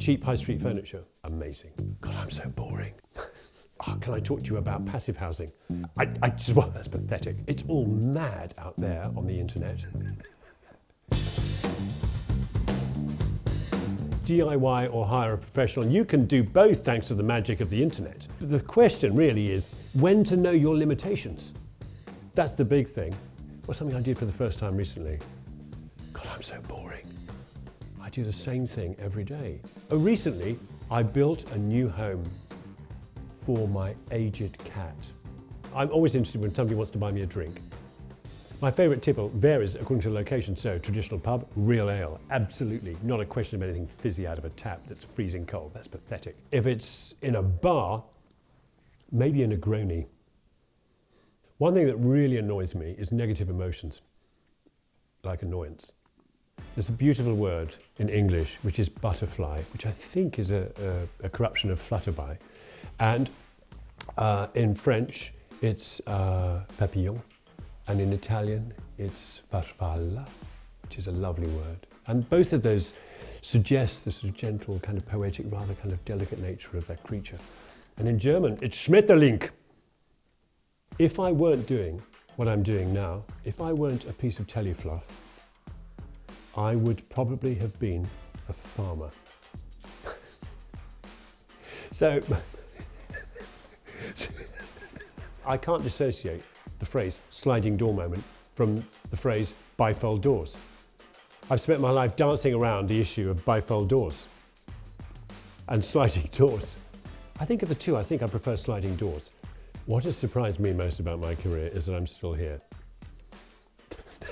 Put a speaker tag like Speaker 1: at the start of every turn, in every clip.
Speaker 1: cheap high street furniture, amazing. God, I'm so boring. Oh, can I talk to you about passive housing? I just, well, that's pathetic. It's all mad out there on the internet. DIY or hire a professional, you can do both thanks to the magic of the internet. The question really is when to know your limitations. That's the big thing. Well, something I did for the first time recently. God, I'm so boring. I do the same thing every day. Oh, recently, I built a new home for my aged cat. I'm always interested when somebody wants to buy me a drink. My favourite tipple varies according to the location, so traditional pub, real ale, absolutely. Not a question of anything fizzy out of a tap that's freezing cold, that's pathetic. If it's in a bar, maybe a Negroni. One thing that really annoys me is negative emotions, like annoyance. There's a beautiful word in English, which is butterfly, which I think is a corruption of flutterby. And in French, it's papillon. And in Italian, it's farfalla, which is a lovely word. And both of those suggest the sort of gentle, kind of poetic, rather kind of delicate nature of that creature. And in German, it's Schmetterling. If I weren't doing what I'm doing now, if I weren't a piece of telefluff, I would probably have been a farmer. So, I can't dissociate the phrase sliding door moment from the phrase bifold doors. I've spent my life dancing around the issue of bifold doors and sliding doors. I think of the two, I think I prefer sliding doors. What has surprised me most about my career is that I'm still here.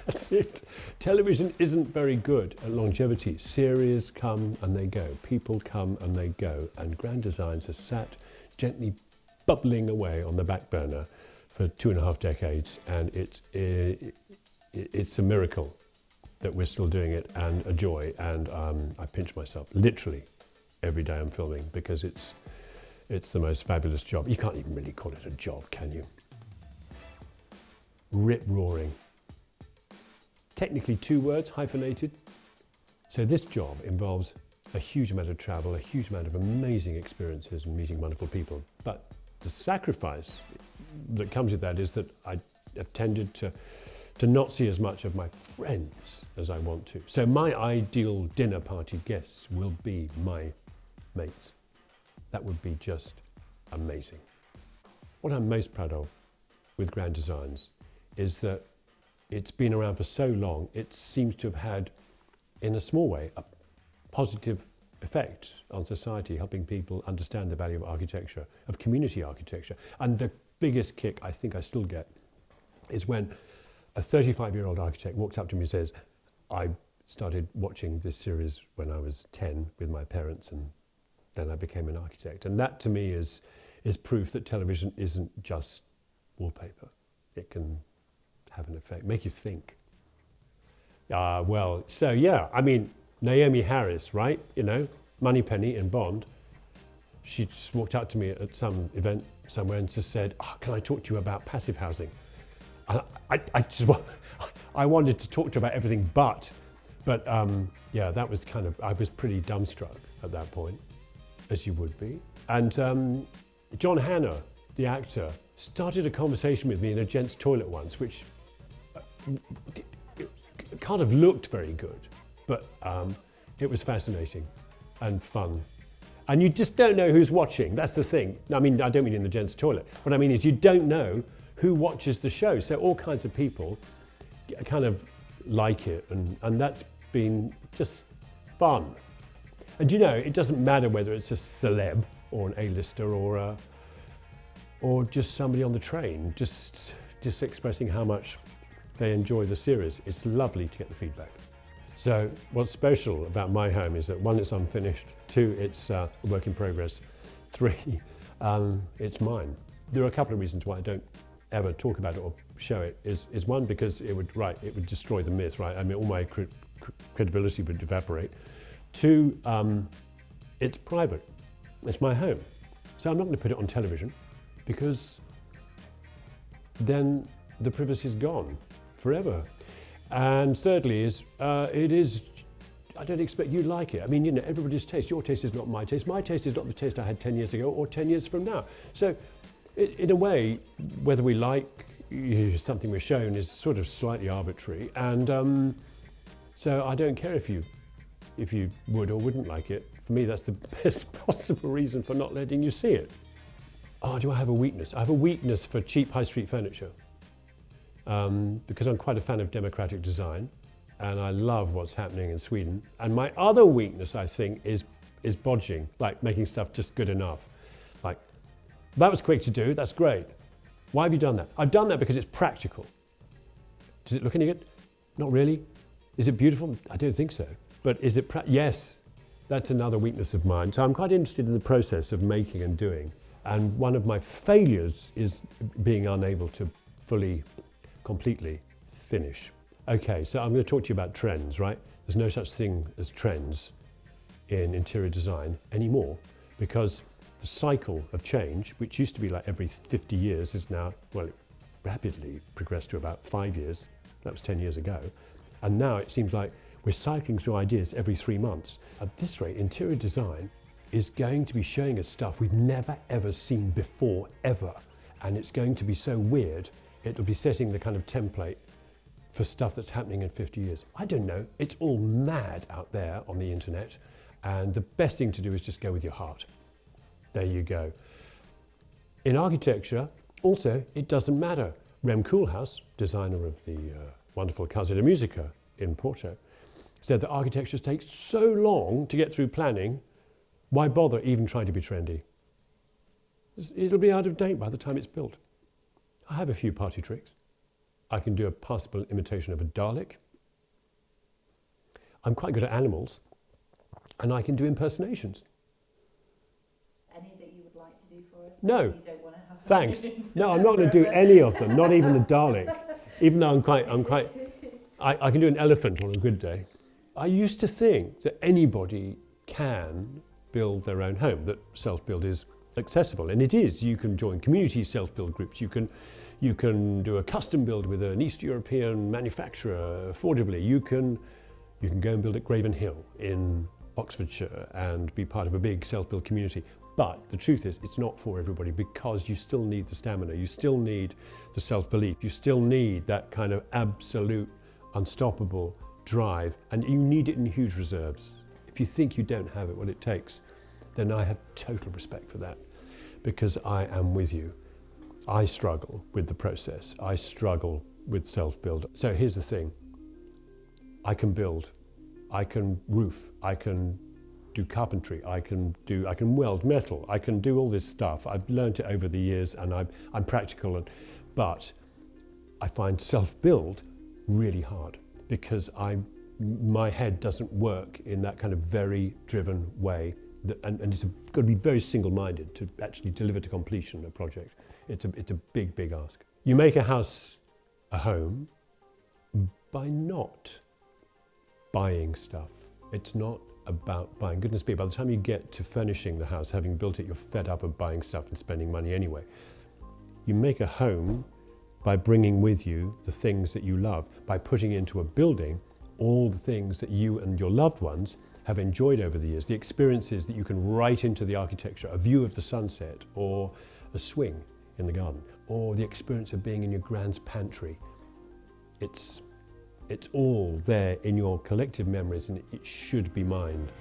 Speaker 1: That's it. Television isn't very good at longevity. Series come and they go, people come and they go, and Grand Designs has sat gently bubbling away on the back burner for 2.5 decades, and it's a miracle that we're still doing it, and a joy. And I pinch myself literally every day I'm filming, because it's the most fabulous job. You can't even really call it a job, can you? Rip-roaring. Technically 2 words, hyphenated. So this job involves a huge amount of travel, a huge amount of amazing experiences and meeting wonderful people. But the sacrifice that comes with that is that I have tended to not see as much of my friends as I want to. So my ideal dinner party guests will be my mates. That would be just amazing. What I'm most proud of with Grand Designs is that it's been around for so long, it seems to have had, in a small way, a positive effect on society, helping people understand the value of architecture, of community architecture. And the biggest kick I think I still get is when a 35-year-old architect walks up to me and says, I started watching this series when I was 10 with my parents, and then I became an architect. And that to me is proof that television isn't just wallpaper. It can have an effect, make you think. Well, so yeah, I mean, Naomi Harris, right? You know, Moneypenny in Bond. She just walked up to me at some event somewhere and just said, oh, can I talk to you about passive housing? And I wanted to talk to her about everything but yeah, that was kind of, I was pretty dumbstruck at that point, as you would be. And John Hannah, the actor, started a conversation with me in a gents' toilet once, which kind of looked very good, but it was fascinating and fun. And you just don't know who's watching, that's the thing. I mean, I don't mean in the gents' toilet. What I mean is you don't know who watches the show. So all kinds of people kind of like it, and that's been just fun. And you know, it doesn't matter whether it's a celeb or an A-lister or just somebody on the train, just expressing how much they enjoy the series. It's lovely to get the feedback. So what's special about my home is that 1, it's unfinished, 2, it's a work in progress, 3, it's mine. There are a couple of reasons why I don't ever talk about it or show it. Is 1, because it would destroy the myth, right? I mean, all my credibility would evaporate. 2, it's private, it's my home. So I'm not going to put it on television, because then the privacy is gone forever. And thirdly is, it is I don't expect you to like it. I mean, everybody's taste. Your taste is not my taste. My taste is not the taste I had 10 years ago or 10 years from now. So, in a way, whether we like something we're shown is sort of slightly arbitrary. And so I don't care if you would or wouldn't like it. For me, that's the best possible reason for not letting you see it. Oh, do I have a weakness? I have a weakness for cheap high street furniture because I'm quite a fan of democratic design. And I love what's happening in Sweden. And my other weakness, I think, is bodging, like making stuff just good enough. Like, that was quick to do, that's great. Why have you done that? I've done that because it's practical. Does it look any good? Not really. Is it beautiful? I don't think so. But is it yes, that's another weakness of mine. So I'm quite interested in the process of making and doing. And one of my failures is being unable to fully, completely finish. Okay, so I'm going to talk to you about trends, right? There's no such thing as trends in interior design anymore because the cycle of change, which used to be like every 50 years, is now, well, it rapidly progressed to about 5 years. That was 10 years ago. And now it seems like we're cycling through ideas every 3 months. At this rate, interior design is going to be showing us stuff we've never ever seen before, ever. And it's going to be so weird, it'll be setting the kind of template for stuff that's happening in 50 years. I don't know, it's all mad out there on the internet, and the best thing to do is just go with your heart. There you go. In architecture, also, it doesn't matter. Rem Koolhaas, designer of the wonderful Casa de Musica in Porto, said that architecture takes so long to get through planning, why bother even trying to be trendy? It'll be out of date by the time it's built. I have a few party tricks. I can do a passable imitation of a Dalek. I'm quite good at animals, and I can do impersonations.
Speaker 2: Any that you would like to do for us?
Speaker 1: No,
Speaker 2: you don't want to have
Speaker 1: thanks. No, I'm not going to do any of them, not even the Dalek, even though I can do an elephant on a good day. I used to think that anybody can build their own home, that self-build is accessible, and it is. You can join community self-build groups, you can do a custom build with an East European manufacturer affordably. You can go and build at Graven Hill in Oxfordshire and be part of a big self-build community. But the truth is, it's not for everybody because you still need the stamina, you still need the self-belief, you still need that kind of absolute, unstoppable drive, and you need it in huge reserves. If you think you don't have it, what it takes, then I have total respect for that because I am with you. I struggle with the process. I struggle with self-build. So here's the thing. I can build, I can roof, I can do carpentry, I can weld metal, I can do all this stuff. I've learned it over the years and I'm practical, but I find self-build really hard because my head doesn't work in that kind of very driven way and it's got to be very single-minded to actually deliver to completion a project. It's a big, big ask. You make a house a home by not buying stuff. It's not about buying. Goodness me, by the time you get to furnishing the house, having built it, you're fed up of buying stuff and spending money anyway. You make a home by bringing with you the things that you love, by putting into a building all the things that you and your loved ones have enjoyed over the years, the experiences that you can write into the architecture, a view of the sunset or a swing in the garden, or the experience of being in your grand's pantry. It's all there in your collective memories and it should be mined.